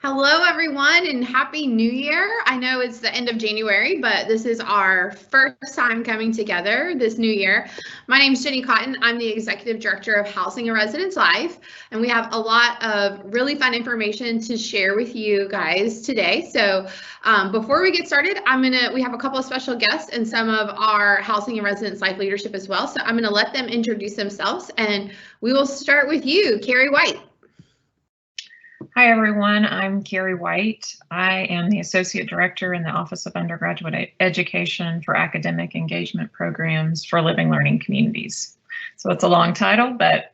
Hello, everyone, and Happy New Year. I know it's the end of January, but this is our first time coming together this new year. My name is Jenny Cotton. I'm the Executive Director of Housing and Residence Life, and we have a lot of really fun information to share with you guys today. So before we get started, we have a couple of special guests and some of our Housing and Residence Life leadership as well. So I'm gonna let them introduce themselves, and we will start with you, Carrie White. Hi, everyone. I'm Carrie White. I am the Associate Director in the Office of Undergraduate Education for Academic Engagement Programs for Living Learning Communities. So it's a long title, but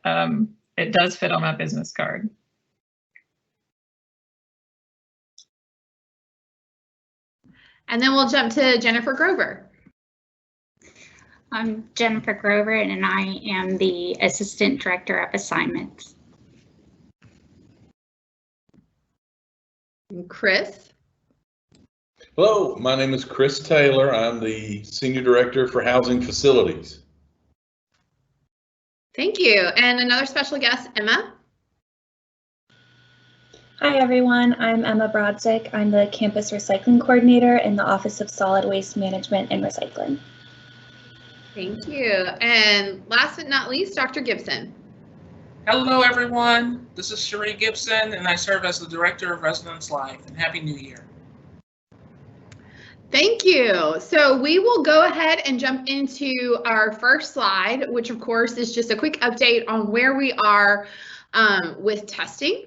it does fit on my business card. And then we'll jump to Jennifer Grover. I'm Jennifer Grover, and I am the Assistant Director of Assignments. Chris. Hello, my name is Chris Taylor. I'm the Senior Director for Housing Facilities. Thank you. And another special guest, Emma. Hi, everyone. I'm Emma Brodzik. I'm the Campus Recycling Coordinator in the Office of Solid Waste Management and Recycling. Thank you. And last but not least, Dr. Gibson. Hello, everyone. This is Cherie Gibson, and I serve as the Director of Residence Life. And Happy New Year. Thank you. So we will go ahead and jump into our first slide, which of course is just a quick update on where we are with testing.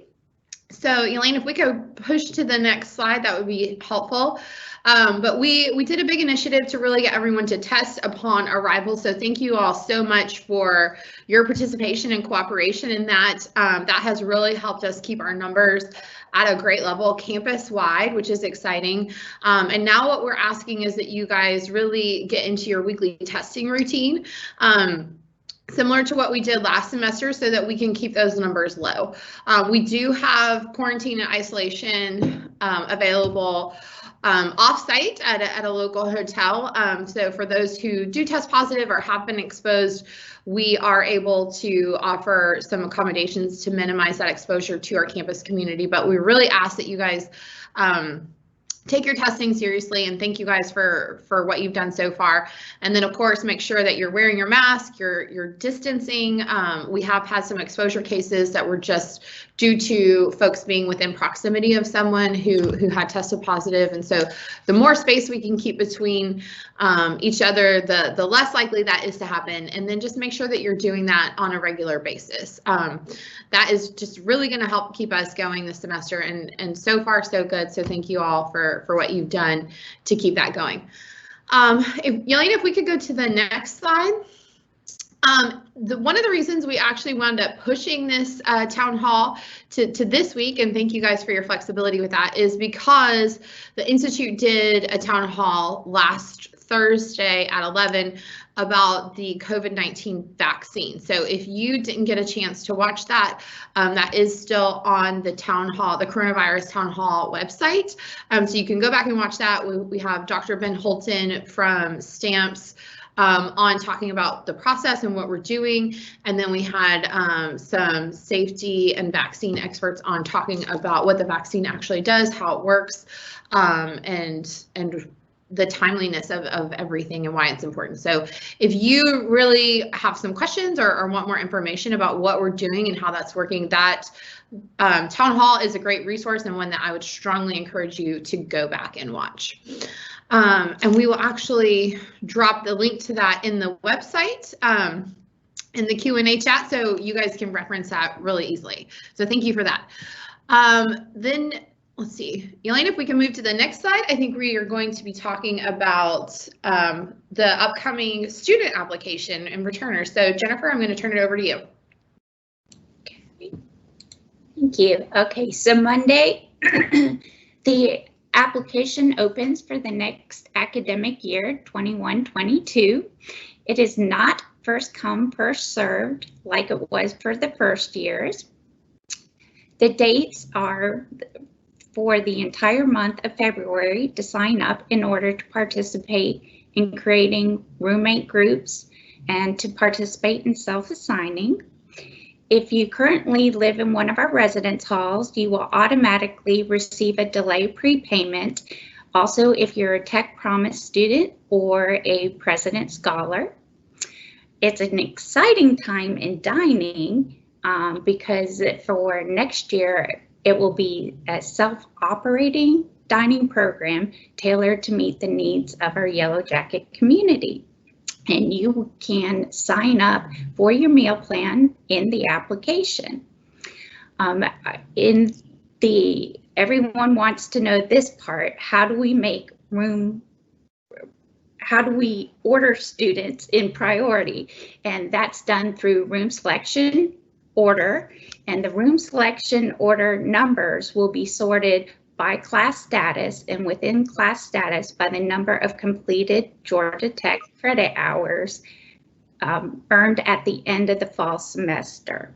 So Elaine, if we could push to the next slide, that would be helpful. But we did a big initiative to really get everyone to test upon arrival. So thank you all so much for your participation and cooperation in that. That has really helped us keep our numbers at a great level campus-wide, which is exciting. And now what we're asking is that you guys really get into your weekly testing routine. Similar to what we did last semester so that we can keep those numbers low. We do have quarantine and isolation available off-site at a local hotel. So for those who do test positive or have been exposed, we are able to offer some accommodations to minimize that exposure to our campus community. But we really ask that you guys take your testing seriously, and thank you guys for what you've done so far. And then of course, make sure that you're wearing your mask, you're distancing. We have had some exposure cases that were just due to folks being within proximity of someone who had tested positive. And so the more space we can keep between each other, the less likely that is to happen. And then just make sure that you're doing that on a regular basis. That is just really going to help keep us going this semester, and so far so good. So thank you all for what you've done to keep that going. Yelena, if we could go to the next slide. One of the reasons we actually wound up pushing this town hall to this week, and thank you guys for your flexibility with that, is because the Institute did a town hall last Thursday at 11 about the COVID-19 vaccine. So if you didn't get a chance to watch that, that is still on the town hall, the coronavirus town hall website. So you can go back and watch that. We have Dr. Ben Holton from Stamps on talking about the process and what we're doing. And then we had some safety and vaccine experts on talking about what the vaccine actually does, how it works, and the timeliness of everything and why it's important. So if you really have some questions or want more information about what we're doing and how that's working, that town hall is a great resource and one that I would strongly encourage you to go back and watch. And we will actually drop the link to that in the website in the Q&A chat, so you guys can reference that really easily. So thank you for that. Then let's see, Elaine, if we can move to the next slide, I think we are going to be talking about the upcoming student application and returners. So Jennifer, I'm going to turn it over to you. Okay. Thank you. Okay, so Monday, the application opens for the next academic year, 21-22. It is not first come, first served like it was for the first years. The dates are for the entire month of February to sign up in order to participate in creating roommate groups and to participate in self-assigning. If you currently live in one of our residence halls, you will automatically receive a delay prepayment. Also, if you're a Tech Promise student or a President Scholar. It's an exciting time in dining because for next year, it will be a self-operating dining program tailored to meet the needs of our Yellow Jacket community. And you can sign up for your meal plan in the application. Everyone wants to know this part: how do we make room? How do we order students in priority? And that's done through room selection order, and the room selection order numbers will be sorted by class status, and within class status by the number of completed Georgia Tech credit hours earned at the end of the fall semester.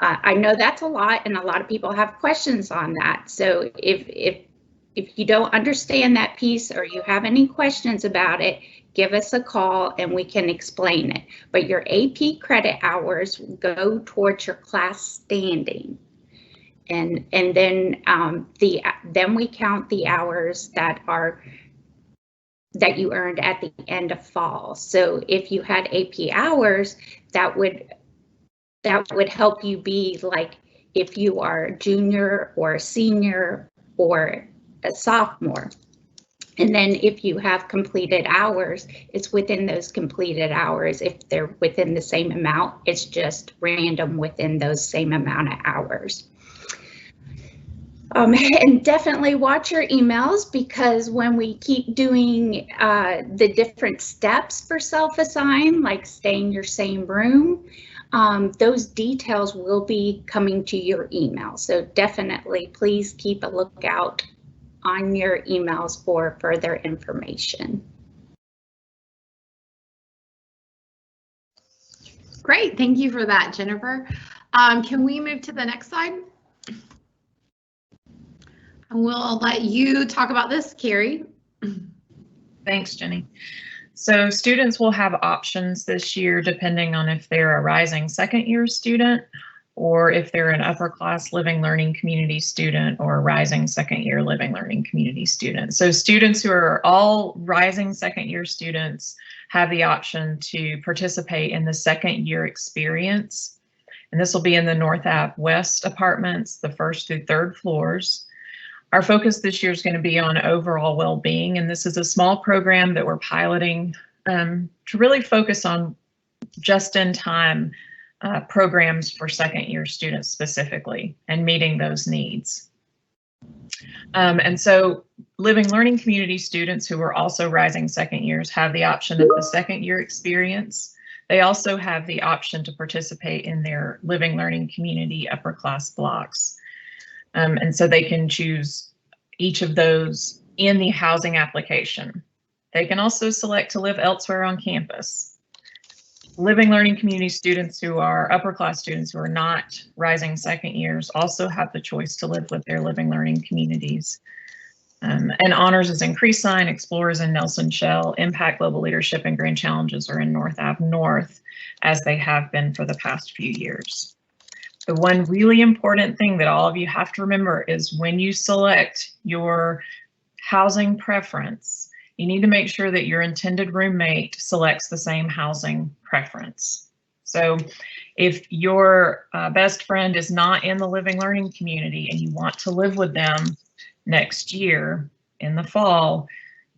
I know that's a lot, and a lot of people have questions on that. So if you don't understand that piece or you have any questions about it, give us a call and we can explain it. But your AP credit hours go towards your class standing. And then we count the hours that you earned at the end of fall. So if you had AP hours, that would help you be like if you are a junior or a senior or a sophomore. And then if you have completed hours, it's within those completed hours. If they're within the same amount, it's just random within those same amount of hours. And definitely watch your emails, because when we keep doing the different steps for self-assign, like stay in your same room, those details will be coming to your email. So definitely please keep a lookout on your emails for further information. Great, thank you for that, Jennifer. Can we move to the next slide? And we'll let you talk about this, Carrie. Thanks, Jenny. So students will have options this year depending on if they're a rising second year student or if they're an upper class living learning community student or a rising second year living learning community student. So students who are all rising second year students have the option to participate in the second year experience. And this will be in the North Ave West apartments, the 1st through 3rd floors. Our focus this year is going to be on overall well-being, and this is a small program that we're piloting to really focus on just-in-time programs for second year students specifically and meeting those needs. And so living learning community students who are also rising second years have the option of the second year experience. They also have the option to participate in their living learning community upper class blocks. And so they can choose each of those in the housing application. They can also select to live elsewhere on campus. Living learning community students who are upper class students who are not rising second years also have the choice to live with their living learning communities. And honors is in Creesign, Explorers in Nelson Shell, Impact Global Leadership and Grand Challenges are in North Ave North, as they have been for the past few years. The one really important thing that all of you have to remember is when you select your housing preference, you need to make sure that your intended roommate selects the same housing preference. So if your best friend is not in the living learning community and you want to live with them next year in the fall,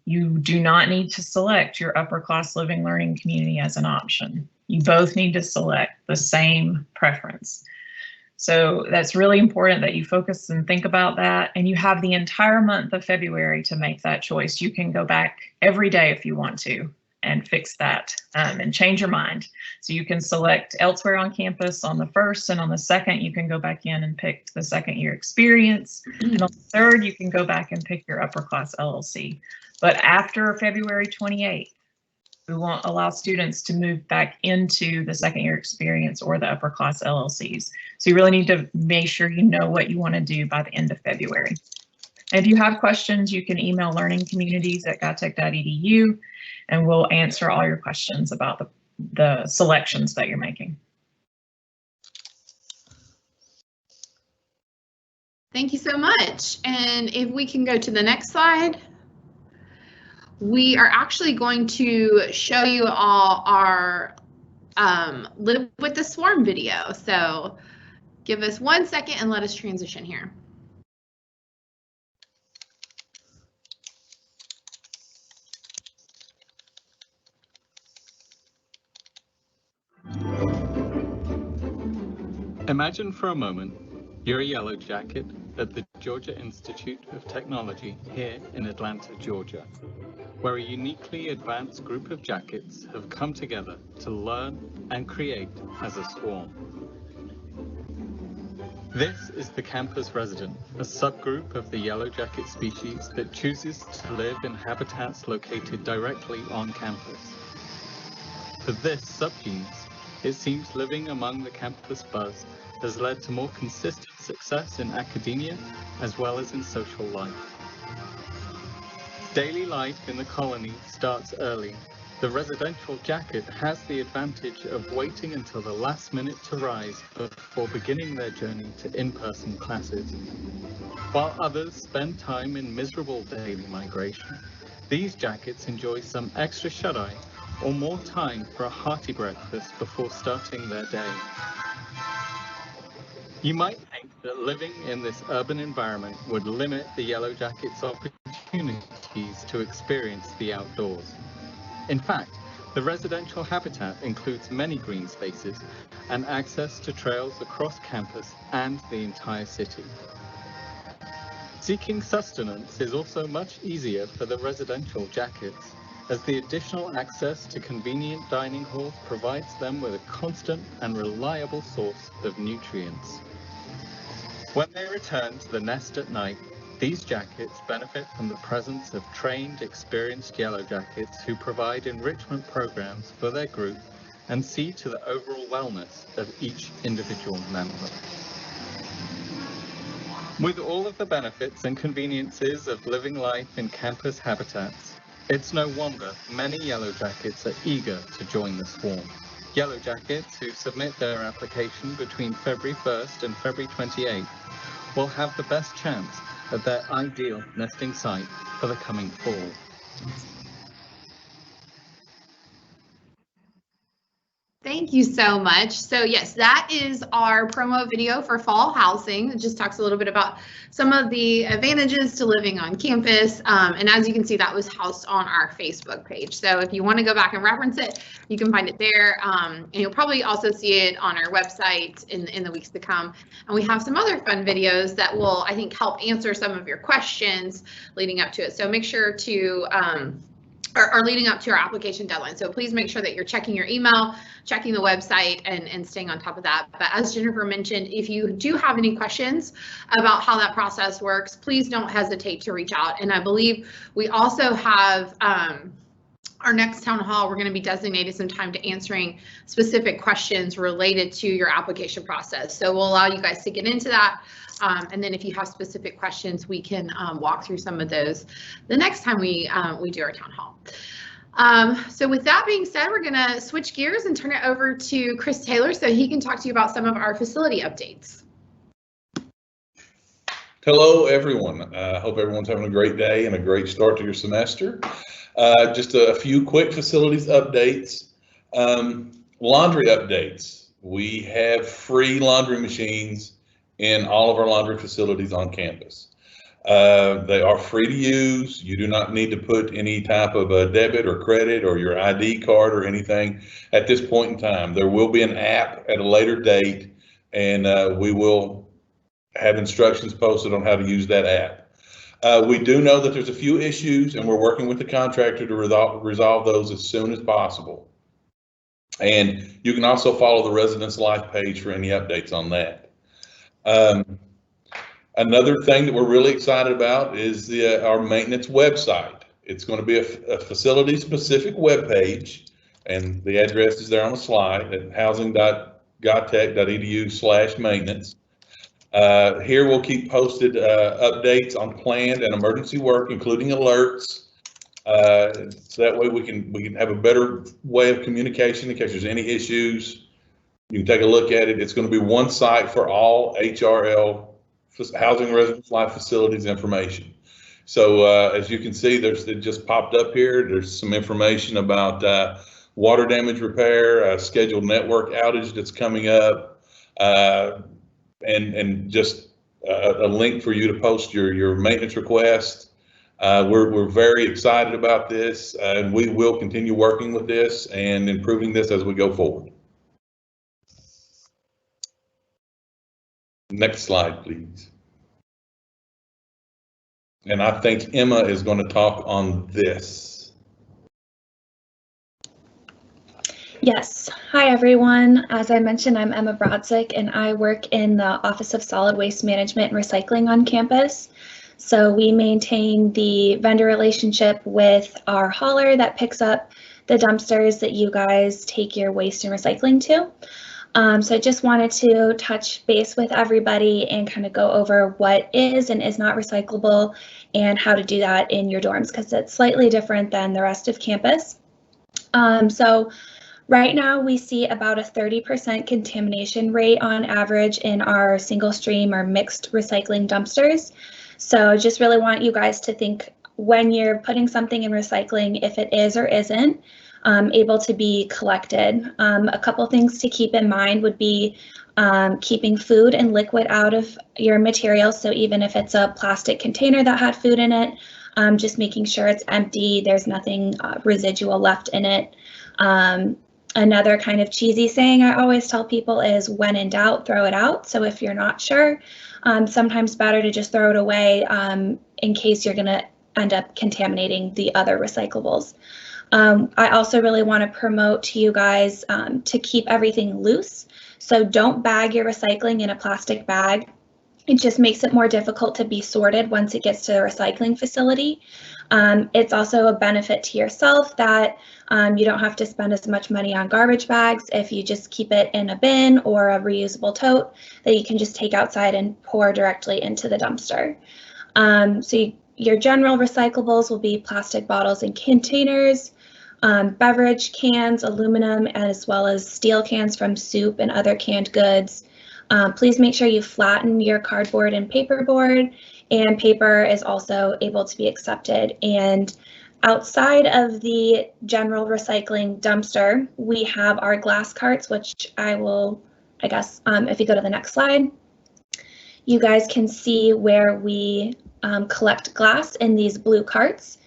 you do not need to select your upper class living learning community as an option. You both need to select the same preference. So that's really important that you focus and think about that. And you have the entire month of February to make that choice. You can go back every day if you want to and fix that and change your mind. So you can select elsewhere on campus on the 1st, and on the 2nd, you can go back in and pick the second year experience. And on the 3rd, you can go back and pick your upper class LLC. But after February 28th, we won't allow students to move back into the second year experience or the upper class LLCs. So you really need to make sure you know what you want to do by the end of February. And if you have questions, you can email learningcommunities@gatech.edu and we'll answer all your questions about the selections that you're making. Thank you so much. And if we can go to the next slide, we are actually going to show you all our Live with the Swarm video. So give us 1 second and let us transition here. Imagine for a moment you're a yellow jacket at the Georgia Institute of Technology here in Atlanta, Georgia, where a uniquely advanced group of jackets have come together to learn and create as a swarm. This is the campus resident, a subgroup of the yellow jacket species that chooses to live in habitats located directly on campus. For this subgenus, it seems living among the campus buzz has led to more consistent success in academia as well as in social life. Daily life in the colony starts early. The residential jacket has the advantage of waiting until the last minute to rise before beginning their journey to in-person classes. While others spend time in miserable daily migration, these jackets enjoy some extra shut-eye or more time for a hearty breakfast before starting their day. You might think that living in this urban environment would limit the yellow jacket's opportunities to experience the outdoors. In fact, the residential habitat includes many green spaces and access to trails across campus and the entire city. Seeking sustenance is also much easier for the residential jackets, as the additional access to convenient dining halls provides them with a constant and reliable source of nutrients. When they return to the nest at night, these jackets benefit from the presence of trained, experienced yellow jackets who provide enrichment programs for their group and see to the overall wellness of each individual member. With all of the benefits and conveniences of living life in campus habitats, it's no wonder many yellow jackets are eager to join the swarm. Yellow jackets who submit their application between February 1st and February 28th will have the best chance at their ideal nesting site for the coming fall. Thank you so much. So yes, that is our promo video for fall housing. It just talks a little bit about some of the advantages to living on campus. And as you can see, that was housed on our Facebook page. So if you want to go back and reference it, you can find it there. And you'll probably also see it on our website in the weeks to come. And we have some other fun videos that will, I think, help answer some of your questions leading up to it. So make sure to are leading up to our application deadline. So please make sure that you're checking your email, checking the website, and staying on top of that. But as Jennifer mentioned, if you do have any questions about how that process works, please don't hesitate to reach out. And I believe we also have our next town hall, we're going to be designated some time to answering specific questions related to your application process. So we'll allow you guys to get into that. And then if you have specific questions, we can walk through some of those the next time we do our town hall. So with that being said, we're going to switch gears and turn it over to Chris Taylor so he can talk to you about some of our facility updates. Hello, everyone. I hope everyone's having a great day and a great start to your semester. Just a few quick facilities updates. Laundry updates. We have free laundry machines in all of our laundry facilities on campus. They are free to use. You do not need to put any type of a debit or credit or your ID card or anything at this point in time. There will be an app at a later date, and we will have instructions posted on how to use that app. We do know that there's a few issues, and we're working with the contractor to resolve those as soon as possible. And you can also follow the Residence Life page for any updates on that. Another thing that we're really excited about is our maintenance website. It's going to be a facility-specific web page, and the address is there on the slide at housing.gotech.edu/maintenance. Here we'll keep posted updates on planned and emergency work, including alerts, So that way we can have a better way of communication in case there's any issues. You can take a look at it. It's going to be one site for all HRL, housing residence life facilities information. So as you can see, it just popped up here. There's some information about water damage repair, scheduled network outage that's coming up, and just a link for you to post your maintenance request. We're very excited about this, and we will continue working with this and improving this as we go forward. Next slide, please. And I think Emma is going to talk on this. Yes. Hi, everyone. As I mentioned, I'm Emma Brodzik, and I work in the Office of Solid Waste Management and Recycling on campus. So we maintain the vendor relationship with our hauler that picks up the dumpsters that you guys take your waste and recycling to. So I just wanted to touch base with everybody and kind of go over what is and is not recyclable and how to do that in your dorms, because it's slightly different than the rest of campus. So right now we see about a 30% contamination rate on average in our single stream or mixed recycling dumpsters. So I just really want you guys to think when you're putting something in recycling, if it is or isn't able to be collected. A couple things to keep in mind would be keeping food and liquid out of your material. So even if it's a plastic container that had food in it, just making sure it's empty, there's nothing residual left in it. Another kind of cheesy saying I always tell people is when in doubt, throw it out. So if you're not sure, sometimes better to just throw it away in case you're going to end up contaminating the other recyclables. I also really want to promote to you guys to keep everything loose. So don't bag your recycling in a plastic bag. It just makes it more difficult to be sorted once it gets to the recycling facility. It's also a benefit to yourself that you don't have to spend as much money on garbage bags if you just keep it in a bin or a reusable tote that you can just take outside and pour directly into the dumpster. Your general recyclables will be plastic bottles and containers, beverage cans, aluminum, as well as steel cans from soup and other canned goods. Please make sure you flatten your cardboard and paperboard, and paper is also able to be accepted. And outside of the general recycling dumpster, we have our glass carts, which if you go to the next slide, you guys can see where we collect glass in these blue carts.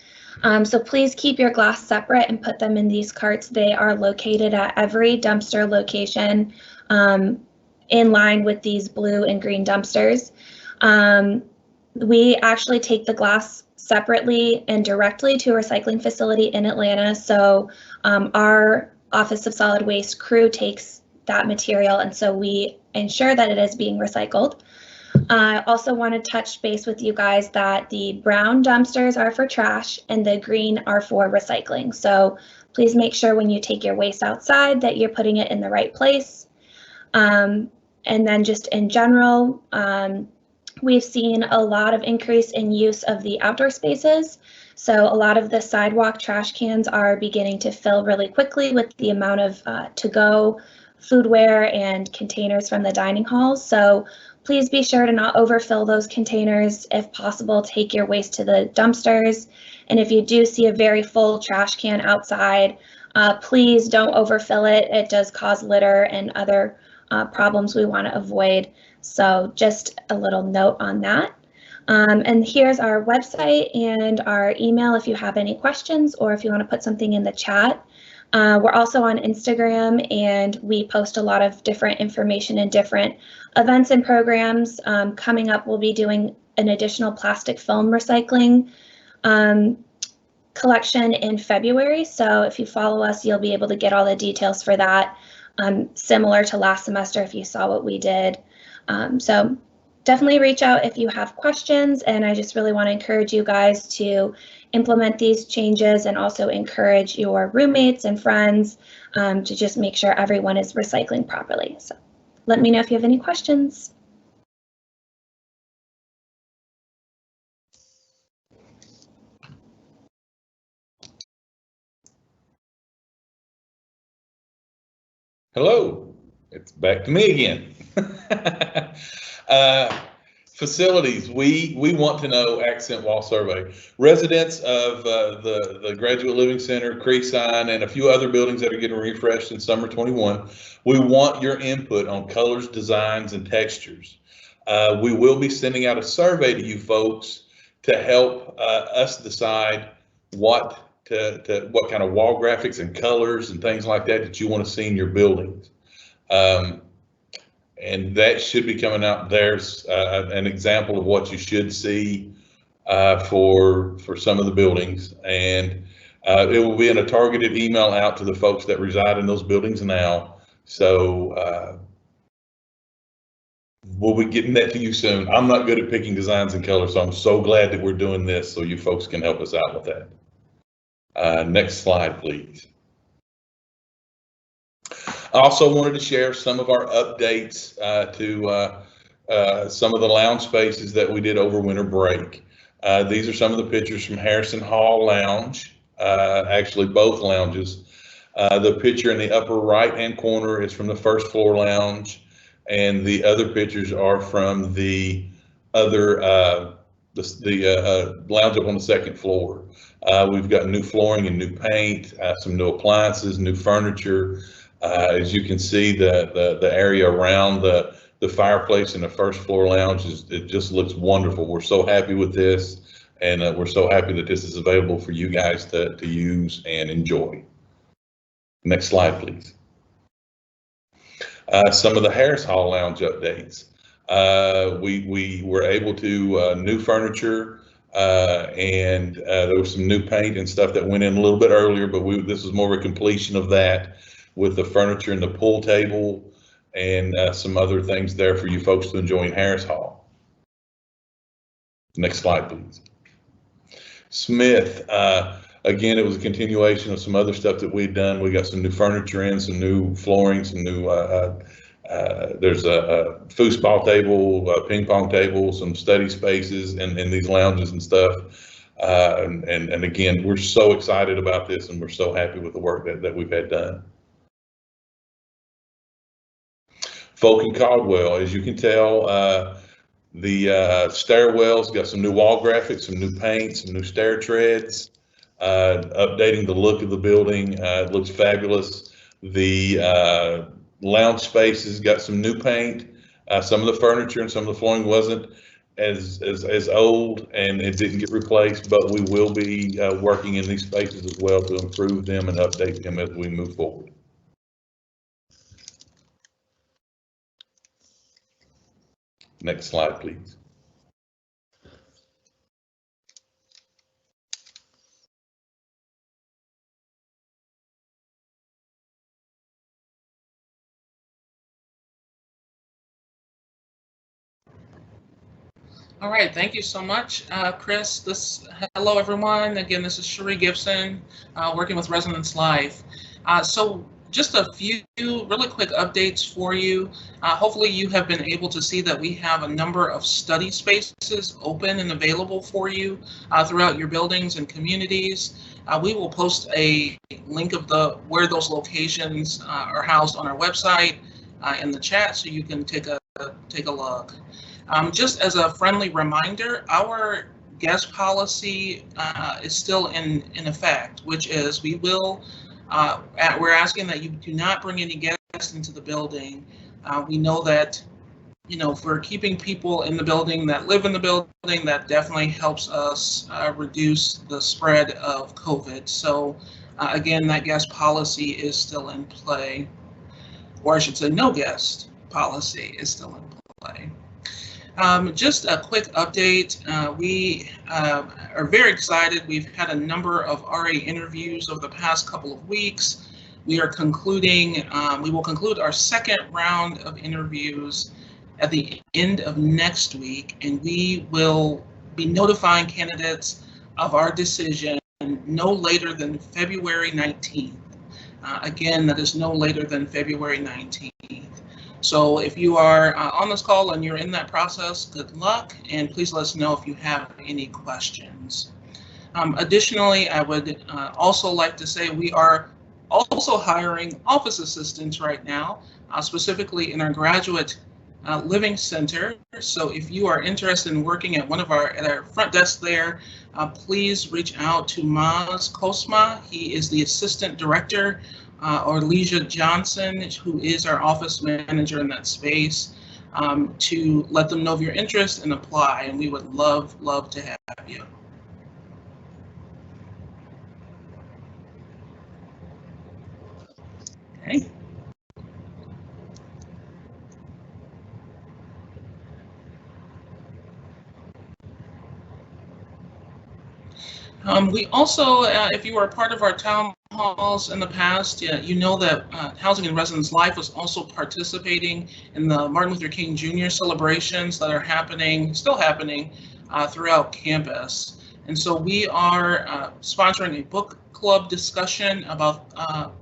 So please keep your glass separate and put them in these carts. They are located at every dumpster location in line with these blue and green dumpsters. We actually take the glass separately and directly to a recycling facility in Atlanta. So our Office of Solid Waste crew takes that material, and so we ensure that it is being recycled. I also want to touch base with you guys that the brown dumpsters are for trash and the green are for recycling. So please make sure when you take your waste outside that you're putting it in the right place. And then just in general, we've seen a lot of increase in use of the outdoor spaces. So a lot of the sidewalk trash cans are beginning to fill really quickly with the amount of to-go foodware and containers from the dining halls. So please be sure to not overfill those containers. If possible, take your waste to the dumpsters. And if you do see a very full trash can outside, please don't overfill it. It does cause litter and other problems we want to avoid. So just a little note on that. And here's our website and our email if you have any questions or if you want to put something in the chat. We're also on Instagram, and we post a lot of different information and different events and programs. Coming up, we'll be doing an additional plastic film recycling collection in February. So if you follow us, you'll be able to get all the details for that. Similar to last semester if you saw what we did. So definitely reach out if you have questions, and I just really want to encourage you guys to implement these changes and also encourage your roommates and friends to just make sure everyone is recycling properly. So let me know if you have any questions. Hello, it's back to me again. Facilities, we want to know accent wall survey. Residents of the Graduate Living Center, Creekside, and a few other buildings that are getting refreshed in summer 21, we want your input on colors, designs, and textures. We will be sending out a survey to you folks to help us decide what kind of wall graphics and colors and things like that you want to see in your buildings. And that should be coming out. There's an example of what you should see for some of the buildings, and it will be in a targeted email out to the folks that reside in those buildings now. So we'll be getting that to you soon. I'm not good at picking designs and colors, so I'm so glad that we're doing this so you folks can help us out with that. Next slide, please. I also wanted to share some of our updates to some of the lounge spaces that we did over winter break. These are some of the pictures from Harrison Hall Lounge, actually both lounges. The picture in the upper right-hand corner is from the first floor lounge, and the other pictures are from the other lounge up on the second floor. We've got new flooring and new paint, some new appliances, new furniture. As you can see, the area around the fireplace in the first floor lounge it just looks wonderful. We're so happy with this, and we're so happy that this is available for you guys to use and enjoy. Next slide, please. Some of the Harris Hall Lounge updates. We were able to new furniture, and there was some new paint and stuff that went in a little bit earlier, but this was more of a completion of that, with the furniture and the pool table and some other things there for you folks to enjoy in Harris Hall. Next slide, please. Smith, again, it was a continuation of some other stuff that we'd done. We got some new furniture in, some new flooring, some new, there's a foosball table, a ping pong table, some study spaces in these lounges and stuff. And again, we're so excited about this, and we're so happy with the work that we've had done. Folk and Caldwell, as you can tell, the stairwells got some new wall graphics, some new paint, some new stair treads, updating the look of the building. It looks fabulous. The lounge spaces got some new paint. Some of the furniture and some of the flooring wasn't as old, and it didn't get replaced, but we will be working in these spaces as well to improve them and update them as we move forward. Next slide, please. All right, thank you so much, Chris. Hello, everyone. Again, this is Cherie Gibson, working with Residence Life. So just a few really quick updates for you. Hopefully you have been able to see that we have a number of study spaces open and available for you throughout your buildings and communities. We will post a link of where those locations are housed on our website in the chat, so you can take a look. Just as a friendly reminder, our guest policy is still in effect, which is we're asking that you do not bring any guests into the building. We know that, for keeping people in the building that live in the building, that definitely helps us reduce the spread of COVID. So again, that guest policy is still in play, or I should say no guest policy is still in play. Just a quick update. We are very excited. We've had a number of RA interviews over the past couple of weeks. We will conclude our second round of interviews at the end of next week, and we will be notifying candidates of our decision no later than February 19th. Again, that is no later than February 19th. So if you are on this call and you're in that process, good luck, and please let us know if you have any questions. Additionally, I would also like to say we are also hiring office assistants right now, specifically in our graduate living center. So if you are interested in working at our front desk there, please reach out to Maz Kosma. He is the assistant director, or Leisha Johnson, who is our office manager in that space, to let them know of your interest and apply. And we would love to have you. Okay. We also, if you were a part of our town halls in the past, you know that Housing and Residence Life was also participating in the Martin Luther King Jr. celebrations that are still happening throughout campus. And so we are sponsoring a book club discussion about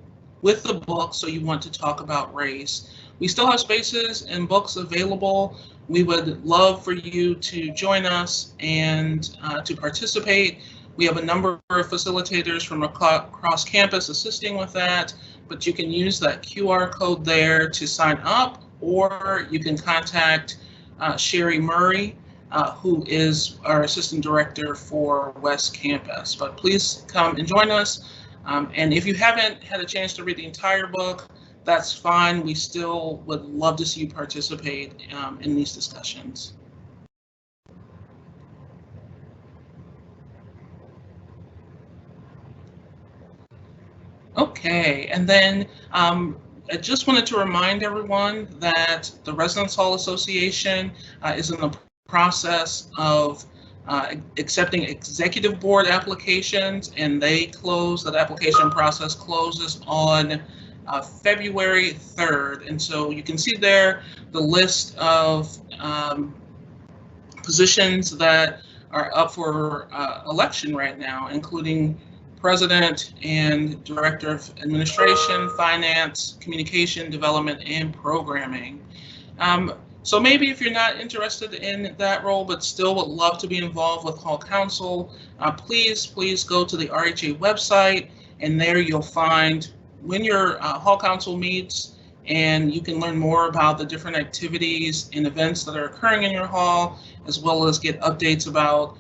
with the book, So You Want to Talk About Race. We still have spaces and books available. We would love for you to join us and to participate. We have a number of facilitators from across campus assisting with that, but you can use that QR code there to sign up, or you can contact Sherry Murray, who is our assistant director for West Campus. But please come and join us. And if you haven't had a chance to read the entire book, that's fine. We still would love to see you participate in these discussions. Okay, and then I just wanted to remind everyone that the Residence Hall Association is in the process of accepting executive board applications, and that application process closes on February 3rd. And so you can see there the list of positions that are up for election right now, including President and Director of Administration, Finance, Communication, Development, and Programming. So maybe if you're not interested in that role, but still would love to be involved with Hall Council, please go to the RHA website, and there you'll find when your Hall Council meets, and you can learn more about the different activities and events that are occurring in your hall, as well as get updates about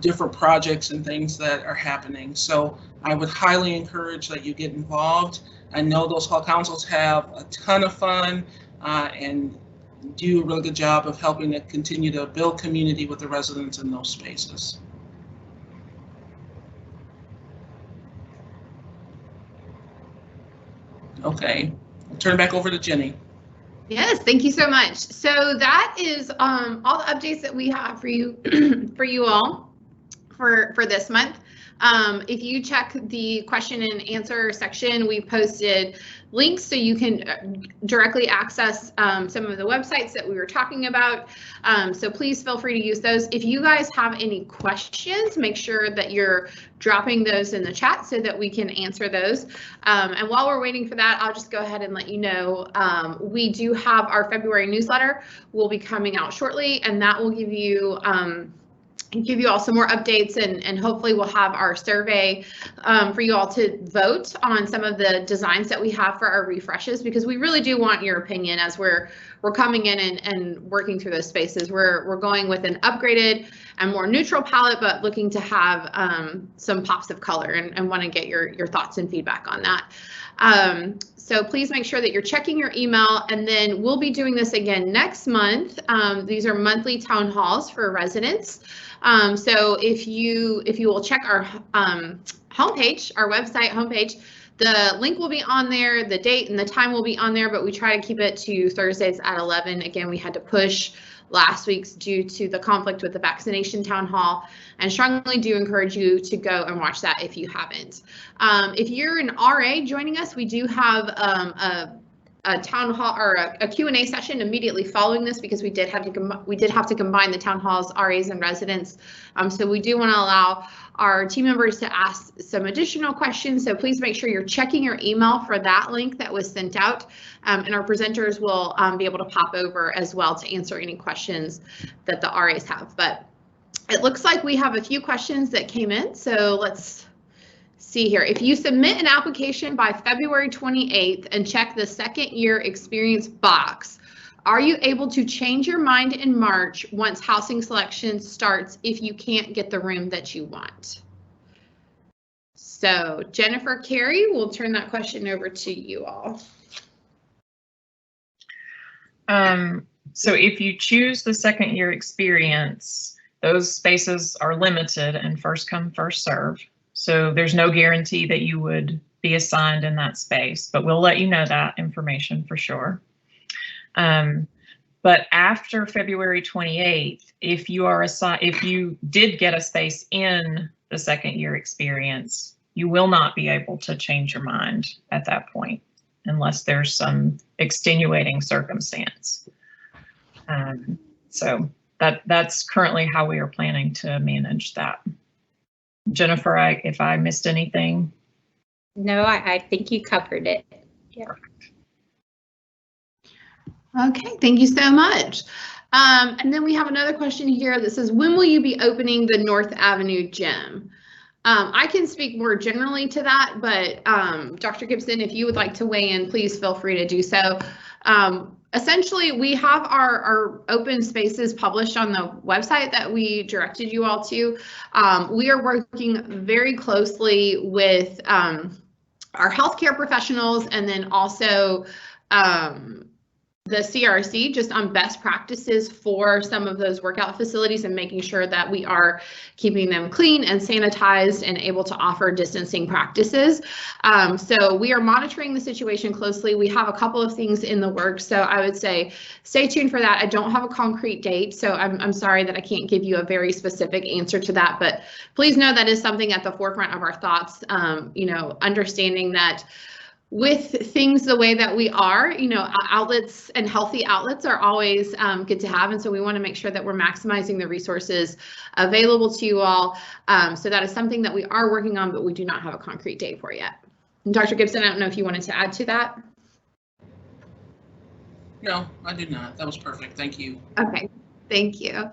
different projects and things that are happening. So I would highly encourage that you get involved. I know those hall councils have a ton of fun and do a really good job of helping to continue to build community with the residents in those spaces. Okay, I'll turn it back over to Jenny. Yes, thank you so much. So that is all the updates that we have for you for you all for this month. If you check the question and answer section, we posted links so you can directly access some of the websites that we were talking about. So please feel free to use those. If you guys have any questions, make sure that you're dropping those in the chat so that we can answer those. And while we're waiting for that, I'll just go ahead and let you know we do have our February newsletter will be coming out shortly, and that will give you all some more updates, and hopefully we'll have our survey for you all to vote on some of the designs that we have for our refreshes, because we really do want your opinion as we're coming in and working through those spaces. We're going with an upgraded and more neutral palette, but looking to have some pops of color, and want to get your thoughts and feedback on that. So please make sure that you're checking your email, and then we'll be doing this again next month. These are monthly town halls for residents. So if you will check our homepage, our website homepage, the link will be on there, the date and the time will be on there, but we try to keep it to Thursdays at 11. Again, we had to push last week's due to the conflict with the vaccination town hall, and strongly do encourage you to go and watch that if you haven't. If you're an RA joining us, we do have a town hall or a Q&A session immediately following this, because we did have to combine the town halls, RAs, and residents. So we do want to allow our team members to ask some additional questions. So please make sure you're checking your email for that link that was sent out, and our presenters will be able to pop over as well to answer any questions that the RAs have. But it looks like we have a few questions that came in, so let's see here. If you submit an application by February 28th and check the second year experience box, are you able to change your mind in March once housing selection starts if you can't get the room that you want? So Jennifer, Carey, we'll turn that question over to you all. So if you choose the second year experience, those spaces are limited and first come, first serve. So there's no guarantee that you would be assigned in that space, but we'll let you know that information for sure. But after February 28th, if you did get a space in the second year experience, you will not be able to change your mind at that point unless there's some extenuating circumstance. So that's currently how we are planning to manage that. Jennifer, if I missed anything. No, I think you covered it. Yeah. Perfect. Okay, thank you so much. And then we have another question here that says, when will you be opening the North Avenue gym? I can speak more generally to that, but Dr. Gibson, if you would like to weigh in, please feel free to do so. Essentially, we have our open spaces published on the website that we directed you all to. We are working very closely with our healthcare professionals and then also the CRC just on best practices for some of those workout facilities and making sure that we are keeping them clean and sanitized and able to offer distancing practices. So we are monitoring the situation closely. We have a couple of things in the works, so I would say stay tuned for that. I don't have a concrete date, so I'm sorry that I can't give you a very specific answer to that, but please know that is something at the forefront of our thoughts, you know, understanding that with things the way that we are, you know, outlets and healthy outlets are always good to have. And so we want to make sure that we're maximizing the resources available to you all. So that is something that we are working on, but we do not have a concrete date for yet. And Dr. Gibson, I don't know if you wanted to add to that. No, I did not. That was perfect. Thank you. Okay, thank you.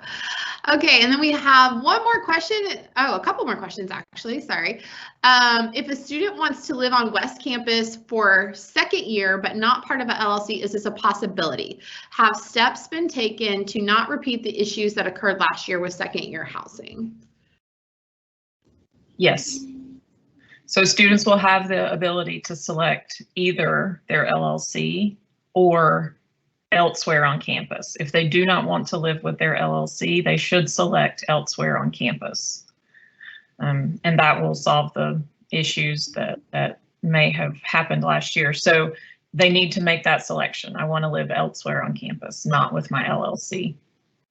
Okay, and then we have one more question. Oh, a couple more questions actually, sorry. If a student wants to live on West Campus for second year, but not part of a LLC, is this a possibility? Have steps been taken to not repeat the issues that occurred last year with second year housing? Yes. So students will have the ability to select either their LLC or elsewhere on campus. If they do not want to live with their LLC, they should select elsewhere on campus. And that will solve the issues that may have happened last year. So they need to make that selection. I want to live elsewhere on campus, not with my LLC,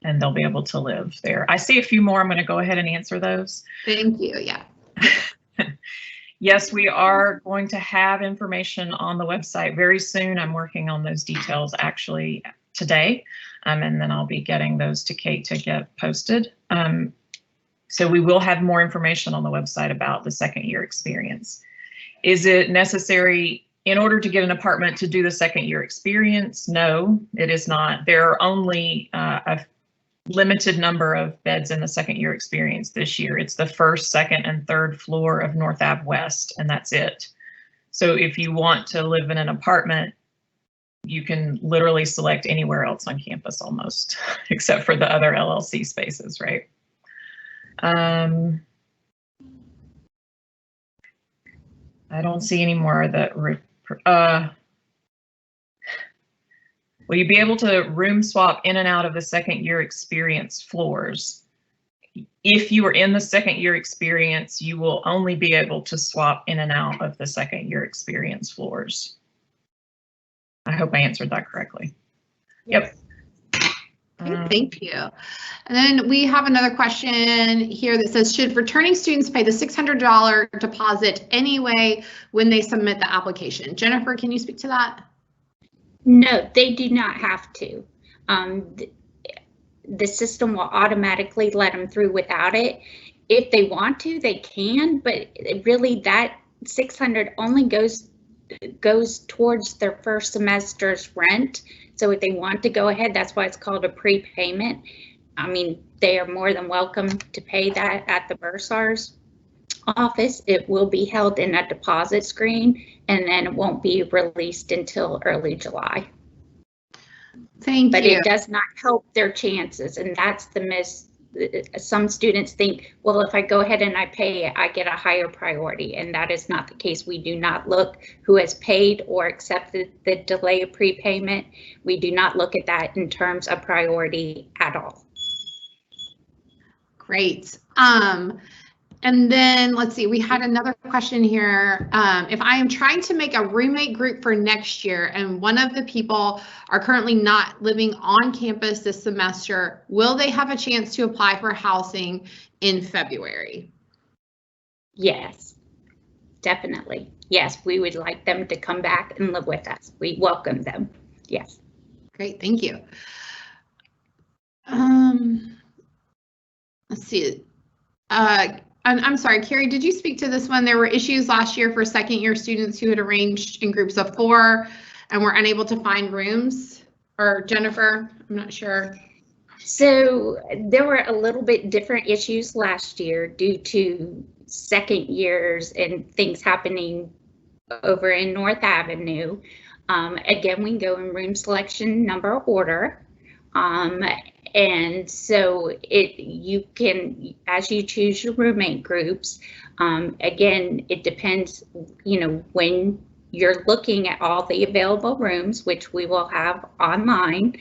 and they'll be able to live there. I see a few more. I'm going to go ahead and answer those. Thank you. Yeah. Yes, we are going to have information on the website very soon. I'm working on those details actually today, and then I'll be getting those to Kate to get posted. So we will have more information on the website about the second year experience. Is it necessary in order to get an apartment to do the second year experience? No, it is not. There are only a limited number of beds in the second year experience this year. It's the first, second, and third floor of North Ave West, and that's it. So if you want to live in an apartment, you can literally select anywhere else on campus almost, except for the other LLC spaces, right? I don't see any more that, will you be able to room swap in and out of the second year experience floors? If you are in the second year experience, you will only be able to swap in and out of the second year experience floors. I hope I answered that correctly. Yep. Okay, thank you. And then we have another question here that says, should returning students pay the $600 deposit anyway when they submit the application? Jennifer, can you speak to that? No, they do not have to. The system will automatically let them through without it. If they want to, they can, but really that $600 only goes towards their first semester's rent. So if they want to go ahead, that's why it's called a prepayment. I mean, they are more than welcome to pay that at the bursars. office. It will be held in a deposit screen, and then it won't be released until early July. Thank But you. it does not help their chances, and that's the miss. Some students think, well, if I go ahead and I pay, I get a higher priority, and that is not the case. We do not look who has paid or accepted the delay of prepayment. We do not look at that in terms of priority at all. Great. And then let's see, we had another question here. If I am trying to make a roommate group for next year and one of the people are currently not living on campus this semester, will they have a chance to apply for housing in February? Yes, definitely. Yes, we would like them to come back and live with us. We welcome them. Yes. Great, thank you. Let's see. I'm sorry, Carrie, did you speak to this one? There were issues last year for second-year students who had arranged in groups of 4 and were unable to find rooms. Or Jennifer, I'm not sure. So there were a little bit different issues last year due to second years and things happening over in North Avenue. Again, we go in room selection number order. And so you can, as you choose your roommate groups, again, it depends, when you're looking at all the available rooms, which we will have online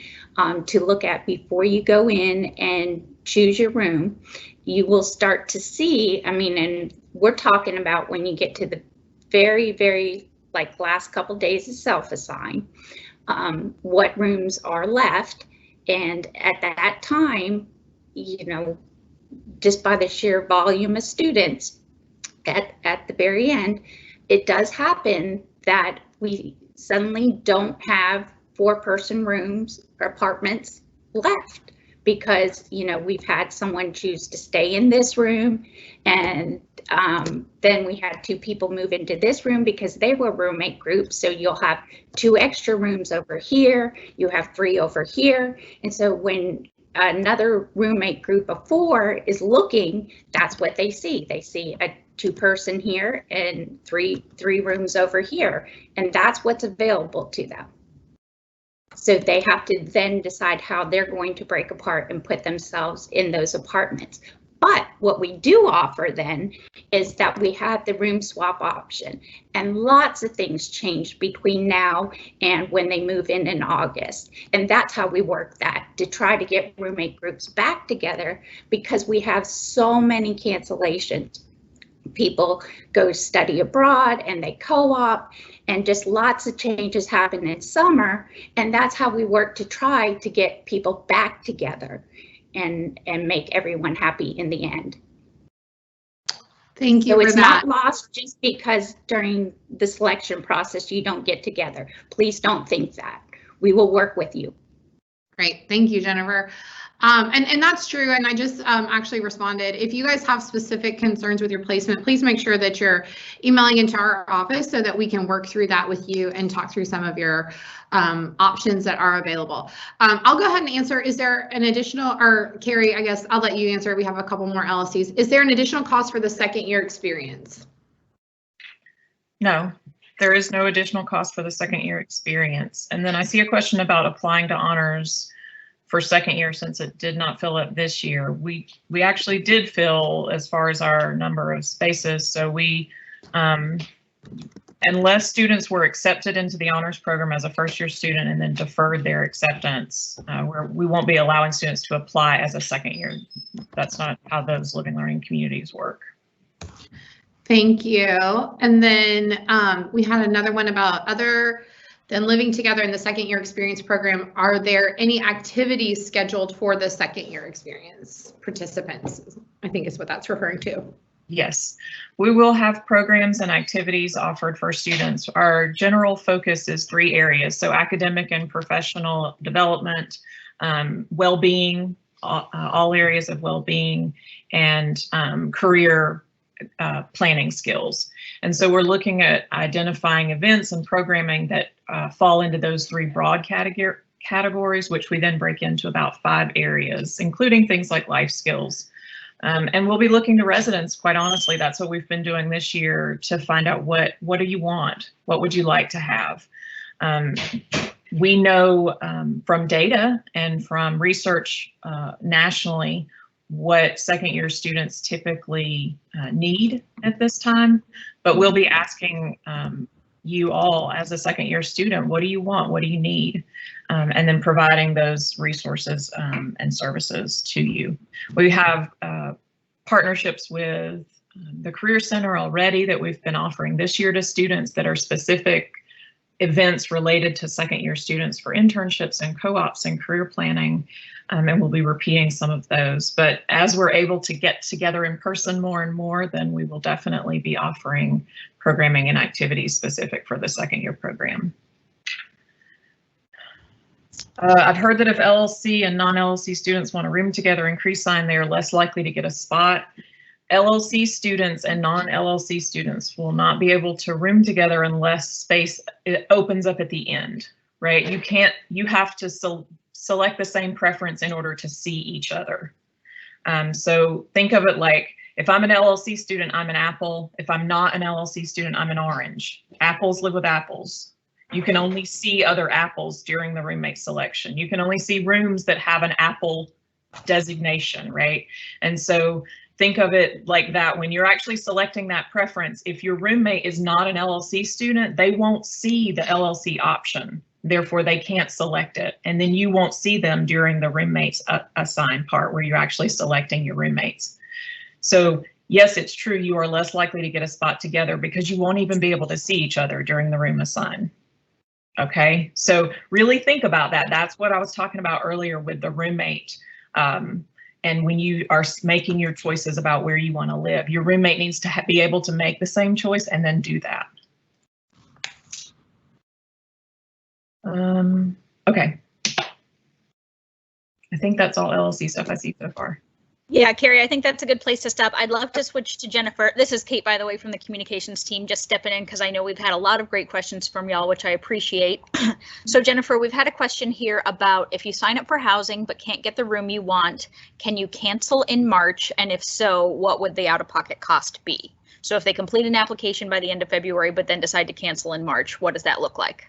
to look at before you go in and choose your room, you will start to see, and we're talking about when you get to the very, very last couple days of self-assign, what rooms are left. And at that time, just by the sheer volume of students at the very end, it does happen that we suddenly don't have 4-person rooms or apartments left because, we've had someone choose to stay in this room, and then we had 2 people move into this room because they were roommate groups. So you'll have 2 extra rooms over here, you have 3 over here. And so when another roommate group of 4 is looking, that's what they see. They see a 2-person here and three rooms over here, and that's what's available to them. So they have to then decide how they're going to break apart and put themselves in those apartments. But what we do offer then is that we have the room swap option, and lots of things changed between now and when they move in August. And that's how we work that, to try to get roommate groups back together, because we have so many cancellations. People go study abroad and they co-op, and just lots of changes happen in summer. And that's how we work to try to get people back together and make everyone happy in the end. Thank you. So it's not lost just because during the selection process you don't get together. Please don't think that. We will work with you. Great, thank you, Jennifer. And that's true, and I just actually responded. If you guys have specific concerns with your placement, please make sure that you're emailing into our office so that we can work through that with you and talk through some of your options that are available. I'll go ahead and answer. Is there an additional, or Carrie, I guess I'll let you answer. We have a couple more LLCs. Is there an additional cost for the second year experience? No, there is no additional cost for the second year experience. And then I see a question about applying to honors for second year, since it did not fill up this year. We actually did fill as far as our number of spaces. So we, unless students were accepted into the honors program as a first year student and then deferred their acceptance, we won't be allowing students to apply as a second year. That's not how those living learning communities work. Thank you. And then we had another one about other than living together in the second year experience program. Are there any activities scheduled for the second year experience participants? I think is what that's referring to. Yes, we will have programs and activities offered for students. Our general focus is 3 areas. So academic and professional development, well-being, all areas of well-being, and career planning skills. And so we're looking at identifying events and programming that fall into those 3 broad categories, which we then break into about 5 areas, including things like life skills. And we'll be looking to residents, quite honestly, that's what we've been doing this year, to find out what do you want? What would you like to have? We know from data and from research nationally what second year students typically need at this time, but we'll be asking you all as a second year student, what do you want? What do you need? And then providing those resources and services to you. We have partnerships with the Career Center already that we've been offering this year to students that are specific events related to second year students for internships and co-ops and career planning. And we'll be repeating some of those. But as we're able to get together in person more and more, then we will definitely be offering programming and activities specific for the second year program. I've heard that if LLC and non-LLC students want to room together and CRE-sign, they are less likely to get a spot. LLC students and non-LLC students will not be able to room together unless space opens up at the end, right? You have to select the same preference in order to see each other. So think of it like, if I'm an LLC student, I'm an apple. If I'm not an LLC student, I'm an orange. Apples live with apples. You can only see other apples during the roommate selection. You can only see rooms that have an apple designation, right? And so think of it like that. When you're actually selecting that preference, if your roommate is not an LLC student, they won't see the LLC option. Therefore, they can't select it. And then you won't see them during the roommates assigned part where you're actually selecting your roommates. So yes, it's true, you are less likely to get a spot together because you won't even be able to see each other during the room assign. Okay, so really think about that. That's what I was talking about earlier with the roommate. And when you are making your choices about where you want to live, your roommate needs to be able to make the same choice and then do that. Okay. I think that's all LLC stuff I see so far. Yeah, Carrie, I think that's a good place to stop. I'd love to switch to Jennifer. This is Kate, by the way, from the communications team, just stepping in because I know we've had a lot of great questions from y'all, which I appreciate. So Jennifer, we've had a question here about if you sign up for housing but can't get the room you want, can you cancel in March? And if so, what would the out-of-pocket cost be? So if they complete an application by the end of February but then decide to cancel in March, what does that look like?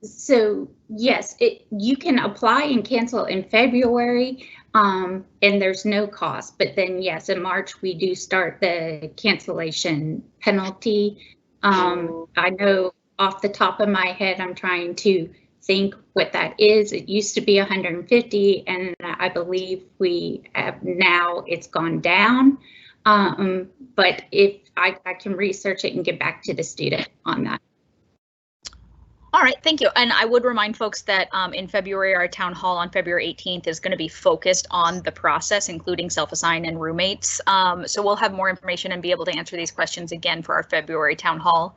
So yes, you can apply and cancel in February. And there's no cost, but then yes, in March we do start the cancellation penalty. I know off the top of my head, I'm trying to think what that is. It used to be 150, and I believe we have now it's gone down. But if I can research it and get back to the student on that. All right, thank you. And I would remind folks that in February, our town hall on February 18th is going to be focused on the process, including self-assign and roommates. So we'll have more information and be able to answer these questions again for our February town hall.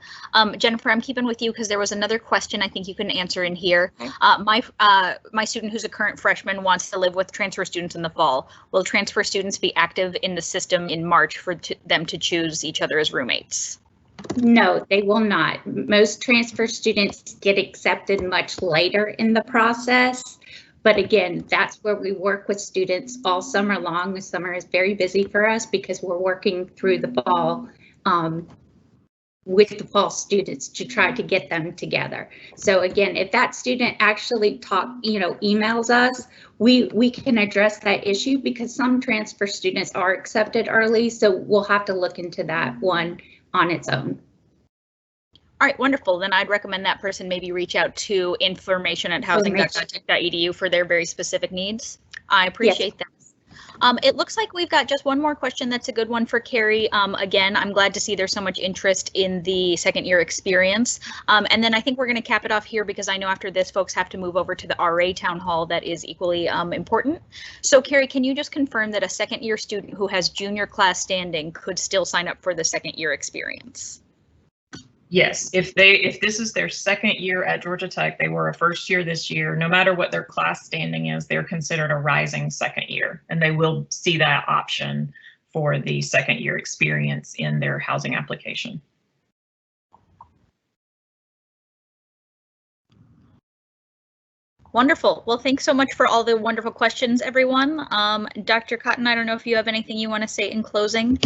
Jennifer, I'm keeping with you because there was another question I think you can answer in here. My student who's a current freshman wants to live with transfer students in the fall. Will transfer students be active in the system in March for them to choose each other as roommates? No, they will not. Most transfer students get accepted much later in the process. But again, that's where we work with students all summer long. The summer is very busy for us because we're working through the fall with the fall students to try to get them together. So again, if that student actually emails us, we can address that issue because some transfer students are accepted early. So we'll have to look into that one on its own. All right, wonderful. Then I'd recommend that person maybe reach out to information@housing.caltech.edu for their very specific needs. I appreciate that. It looks like we've got just one more question that's a good one for Carrie. Again, I'm glad to see there's so much interest in the second year experience. And then I think we're going to cap it off here because I know after this folks have to move over to the RA town hall that is equally important. So Carrie, can you just confirm that a second year student who has junior class standing could still sign up for the second year experience? Yes, if this is their second year at Georgia Tech, they were a first year this year, no matter what their class standing is, they're considered a rising second year, and they will see that option for the second year experience in their housing application. Wonderful. Well, thanks so much for all the wonderful questions, everyone. Dr. Cotton, I don't know if you have anything you want to say in closing.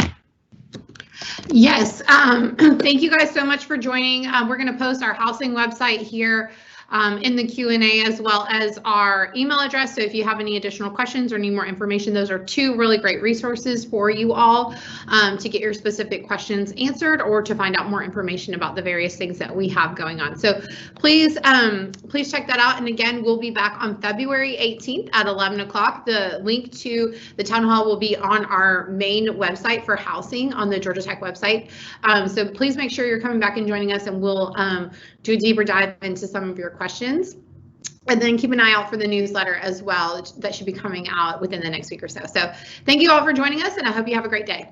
Yes, thank you guys so much for joining. We're going to post our housing website here in the Q&A, as well as our email address. So if you have any additional questions or need more information, those are two really great resources for you all to get your specific questions answered or to find out more information about the various things that we have going on. So please, please check that out. And again, we'll be back on February 18th at 11 o'clock. The link to the town hall will be on our main website for housing on the Georgia Tech website. So please make sure you're coming back and joining us, and we'll do a deeper dive into some of your questions. And then keep an eye out for the newsletter as well. That should be coming out within the next week or so. So thank you all for joining us, and I hope you have a great day.